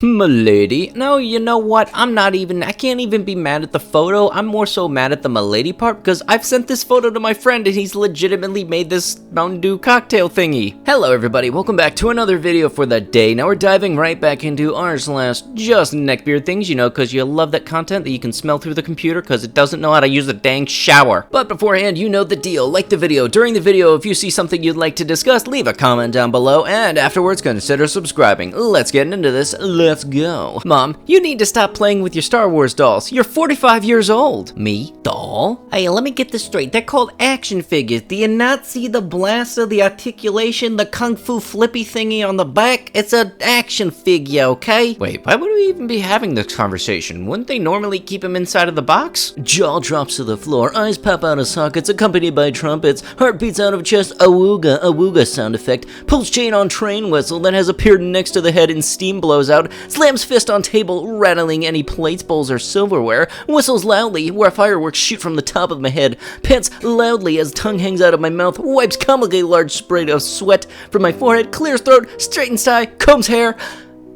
Milady. No, you know what? I can't even be mad at the photo. I'm more so mad at the milady part because I've sent this photo to my friend and he's legitimately made this Mountain Dew cocktail thingy. Hello everybody, welcome back to another video for the day. Now we're diving right back into r/just neckbeard things, you know, because you love that content that you can smell through the computer because it doesn't know how to use a dang shower. But beforehand, you know the deal. Like the video. During the video, if you see something you'd like to discuss, leave a comment down below and afterwards consider subscribing. Let's get into this. Let's go. Mom, you need to stop playing with your Star Wars dolls. You're 45 years old. Me? Doll? Hey, let me get this straight. They're called action figures. Do you not see the blaster, the articulation, the kung fu flippy thingy on the back? It's an action figure, okay? Wait, why would we even be having this conversation? Wouldn't they normally keep him inside of the box? Jaw drops to the floor, eyes pop out of sockets, accompanied by trumpets, heart beats out of chest, awooga sound effect, pulls chain on train whistle that has appeared next to the head and steam blows out, slams fist on table, rattling any plates, bowls, or silverware, whistles loudly where fireworks shoot from the top of my head, pants loudly as tongue hangs out of my mouth, wipes comically large spray of sweat from my forehead, clears throat, straightens tie, combs hair.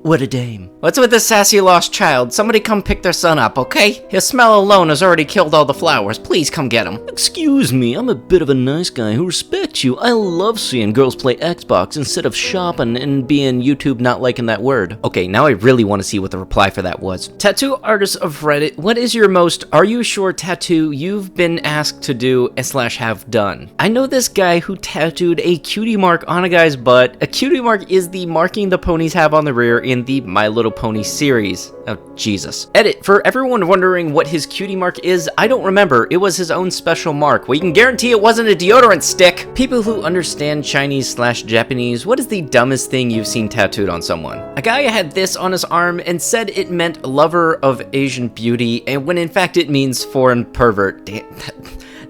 What a dame. What's with this sassy lost child? Somebody come pick their son up, okay? His smell alone has already killed all the flowers. Please come get him. Excuse me, I'm a bit of a nice guy who respects you. I love seeing girls play Xbox instead of shopping and being YouTube not liking that word. Okay, now I really want to see what the reply for that was. Tattoo artist of Reddit, what is your most are you sure tattoo you've been asked to do / have done? I know this guy who tattooed a cutie mark on a guy's butt. A cutie mark is the marking the ponies have on the rear in the My Little Pony series. Oh, Jesus. Edit, for everyone wondering what his cutie mark is, I don't remember. It was his own special mark. We can guarantee it wasn't a deodorant stick. People who understand Chinese / Japanese, what is the dumbest thing you've seen tattooed on someone? A guy had this on his arm and said it meant lover of Asian beauty, and when in fact it means foreign pervert. Damn.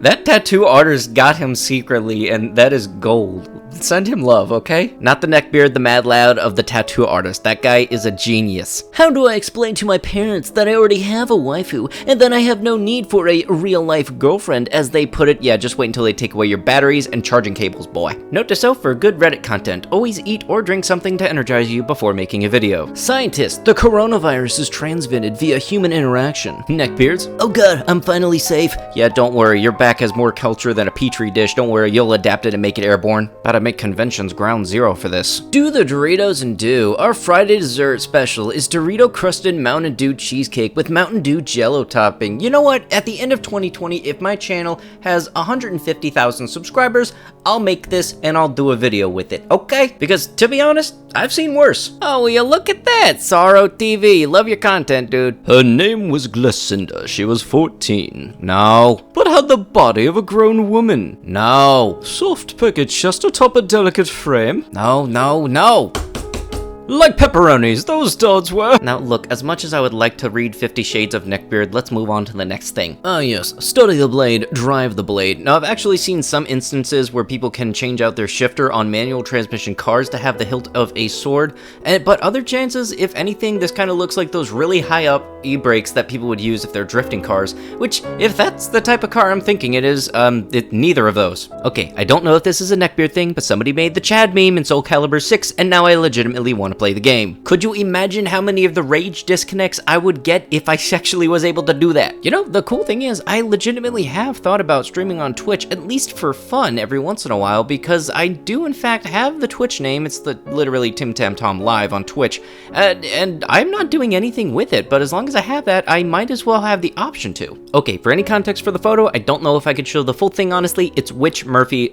That tattoo artist got him secretly, and that is gold. Send him love, okay? Not the Neckbeard, the mad loud of the tattoo artist. That guy is a genius. How do I explain to my parents that I already have a waifu, and that I have no need for a real-life girlfriend, as they put it? Yeah, just wait until they take away your batteries and charging cables, boy. Note to self for good Reddit content. Always eat or drink something to energize you before making a video. Scientists, the coronavirus is transmitted via human interaction. Neckbeards, oh god, I'm finally safe. Yeah, don't worry, your back has more culture than a petri dish. Don't worry, you'll adapt it and make it airborne. About to make conventions ground zero for this. Do the Doritos and do. Our Friday dessert special is Dorito crusted Mountain Dew cheesecake with Mountain Dew Jello topping. You know what? At the end of 2020, if my channel has 150,000 subscribers, I'll make this and I'll do a video with it, okay? Because to be honest, I've seen worse. Oh, will you look at that? Sorrow TV. Love your content, dude. Her name was Glacinda. She was 14. No. But had the body of a grown woman. No. Soft package just atop a delicate frame. No. Like pepperonis, those dolls were. Now look, as much as I would like to read 50 Shades of Neckbeard, let's move on to the next thing. Ah yes, study the blade, drive the blade. Now I've actually seen some instances where people can change out their shifter on manual transmission cars to have the hilt of a sword, but other chances, if anything, this kind of looks like those really high up e-brakes that people would use if they're drifting cars, which, if that's the type of car I'm thinking it is, neither of those. Okay, I don't know if this is a Neckbeard thing, but somebody made the Chad meme in Soul Calibur 6, and now I legitimately want to play the game. Could you imagine how many of the rage disconnects I would get if I actually was able to do that? You know, the cool thing is, I legitimately have thought about streaming on Twitch, at least for fun every once in a while, because I do in fact have the Twitch name. It's literally TimTamTom live on Twitch, and I'm not doing anything with it, but as long as I have that, I might as well have the option to. Okay, for any context for the photo, I don't know if I could show the full thing honestly. It's Witch Mercy.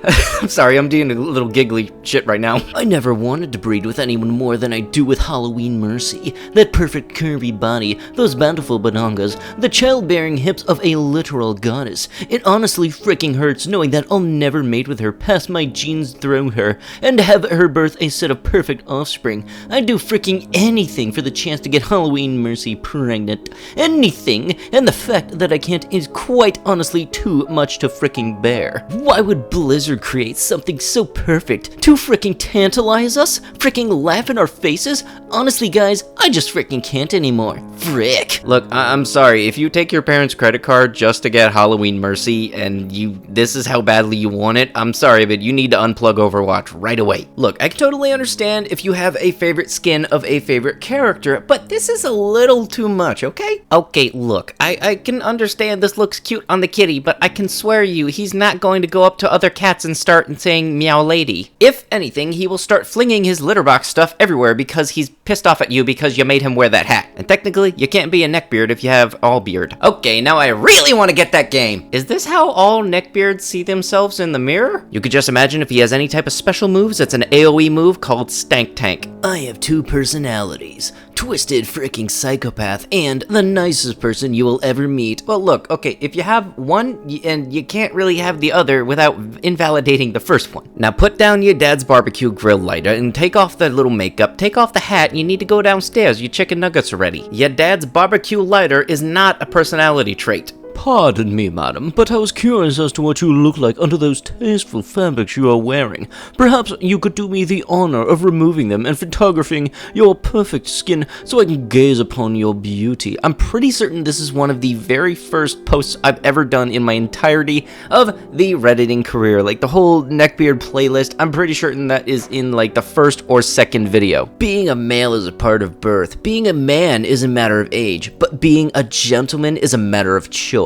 I'm sorry, I'm doing a little giggly shit right now. I never wanted to breed with anyone more than I do with Halloween Mercy. That perfect curvy body, those bountiful banongas, the childbearing hips of a literal goddess. It honestly freaking hurts knowing that I'll never mate with her, pass my genes through her, and have her birth a set of perfect offspring. I'd do freaking anything for the chance to get Halloween Mercy pregnant. Anything, and the fact that I can't is quite honestly too much to freaking bear. Why would Blizzard create something so perfect, too freaking tantalizing? terrorize us? Freaking laugh in our faces? Honestly, guys, I just freaking can't anymore. Frick. Look, I'm sorry. If you take your parents' credit card just to get Halloween Mercy and this is how badly you want it, I'm sorry, but you need to unplug Overwatch right away. Look, I can totally understand if you have a favorite skin of a favorite character, but this is a little too much, okay? Okay, look, I can understand this looks cute on the kitty, but I can swear you, he's not going to go up to other cats and start saying meow lady. If anything, he will start flinging his litter box stuff everywhere because he's pissed off at you because you made him wear that hat. And technically, you can't be a neckbeard if you have all beard. Okay, now I really want to get that game. Is this how all neckbeards see themselves in the mirror? You could just imagine if he has any type of special moves, it's an AoE move called Stank Tank. I have two personalities. Twisted freaking psychopath and the nicest person you will ever meet. Well, look, okay, if you have one and you can't really have the other without invalidating the first one. Now put down your dad's barbecue grill lighter and take off the little makeup, take off the hat, and you need to go downstairs. Your chicken nuggets are ready. Your dad's barbecue lighter is not a personality trait. Pardon me, madam, but I was curious as to what you look like under those tasteful fabrics you are wearing. Perhaps you could do me the honor of removing them and photographing your perfect skin so I can gaze upon your beauty. I'm pretty certain this is one of the very first posts I've ever done in my entirety of the Redditing career. Like the whole Neckbeard playlist, I'm pretty certain that is in like the first or second video. Being a male is a part of birth. Being a man is a matter of age, but being a gentleman is a matter of choice.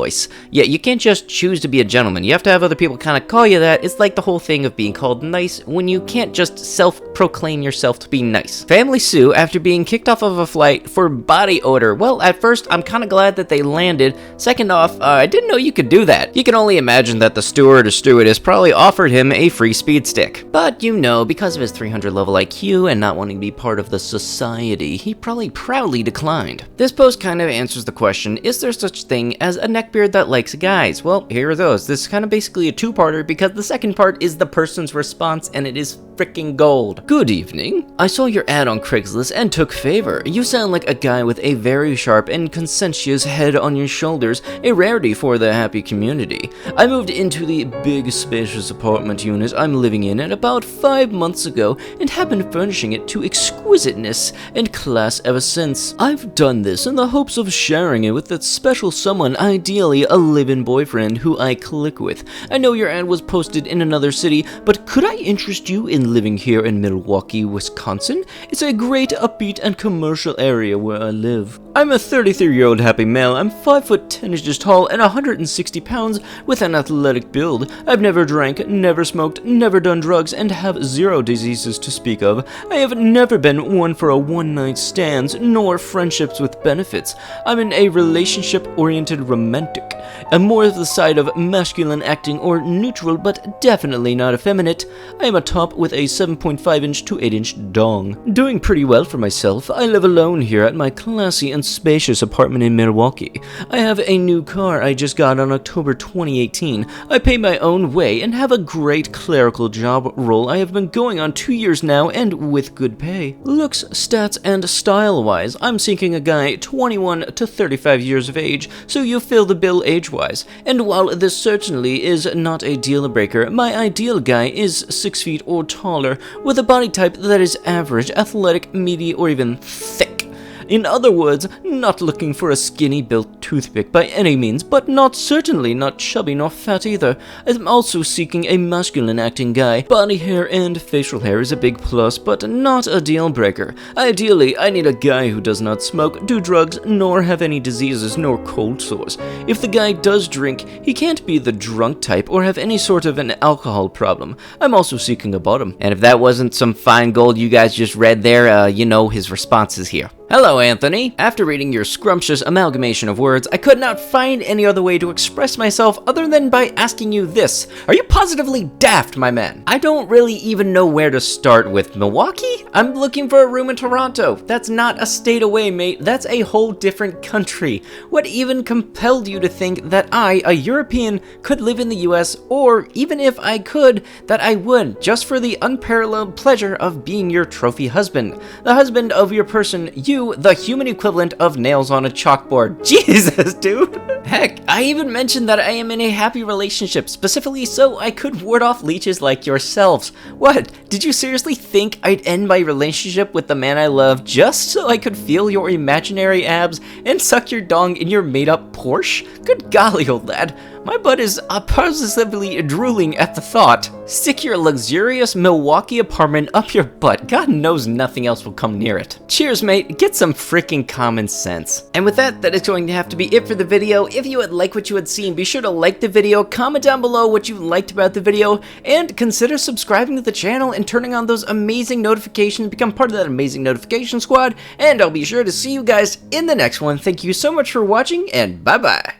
Yeah, you can't just choose to be a gentleman. You have to have other people kind of call you that. It's like the whole thing of being called nice when you can't just self-proclaim yourself to be nice. Family sue after being kicked off of a flight for body odor. Well, at first, I'm kind of glad that they landed. Second off, I didn't know you could do that. You can only imagine that the steward or stewardess probably offered him a free speed stick. But you know, because of his 300 level IQ and not wanting to be part of the society, he probably proudly declined. This post kind of answers the question, is there such thing as a neckbeard that likes guys? Well, here are those. This is kind of basically a two-parter because the second part is the person's response and it is freaking gold. Good evening. I saw your ad on Craigslist and took favor. You sound like a guy with a very sharp and conscientious head on your shoulders, a rarity for the happy community. I moved into the big spacious apartment unit I'm living in about 5 months ago and have been furnishing it to exquisiteness and class ever since. I've done this in the hopes of sharing it with that special someone, ideally a live-in boyfriend who I click with. I know your ad was posted in another city, but could I interest you in living here in Milwaukee, Wisconsin? It's a great upbeat and commercial area where I live. I'm a 33-year-old happy male. I'm 5 foot 10 inches tall and 160 pounds with an athletic build. I've never drank, never smoked, never done drugs, and have 0 diseases to speak of. I have never been one for a one-night stands, nor friendships with benefits. I'm in a relationship-oriented romantic. I'm more of the side of masculine acting or neutral, but definitely not effeminate. I am a top with a 7.5-inch to 8-inch dong. Doing pretty well for myself. I live alone here at my classy and spacious apartment in Milwaukee. I have a new car I just got on October 2018. I pay my own way and have a great clerical job role I have been going on 2 years now and with good pay. Looks, stats, and style-wise, I'm seeking a guy 21 to 35 years of age, so you fill the bill age-wise. And while this certainly is not a deal-breaker, my ideal guy is 6 feet or taller, with a body type that is average, athletic, meaty, or even thick. In other words, not looking for a skinny-built toothpick by any means, but certainly not chubby nor fat either. I'm also seeking a masculine-acting guy. Body hair and facial hair is a big plus, but not a deal-breaker. Ideally, I need a guy who does not smoke, do drugs, nor have any diseases nor cold sores. If the guy does drink, he can't be the drunk type or have any sort of an alcohol problem. I'm also seeking a bottom. And if that wasn't some fine gold you guys just read there, you know his response is here. Hello, Anthony. After reading your scrumptious amalgamation of words, I could not find any other way to express myself other than by asking you this. Are you positively daft, my man? I don't really even know where to start with. Milwaukee? I'm looking for a room in Toronto. That's not a state away, mate. That's a whole different country. What even compelled you to think that I, a European, could live in the US, or even if I could, that I would, just for the unparalleled pleasure of being your trophy husband? The husband of your person, you, the human equivalent of nails on a chalkboard. Jesus, dude. Heck, I even mentioned that I am in a happy relationship, specifically so I could ward off leeches like yourselves. What? Did you seriously think I'd end my relationship with the man I love just so I could feel your imaginary abs and suck your dong in your made-up Porsche? Good golly, old lad. My butt is positively drooling at the thought. Stick your luxurious Milwaukee apartment up your butt. God knows nothing else will come near it. Cheers, mate. Get some freaking common sense. And with that, that is going to have to be it for the video. If you would like what you had seen, be sure to like the video, comment down below what you liked about the video, and consider subscribing to the channel and turning on those amazing notifications. Become part of that amazing notification squad, and I'll be sure to see you guys in the next one. Thank you so much for watching, and bye-bye.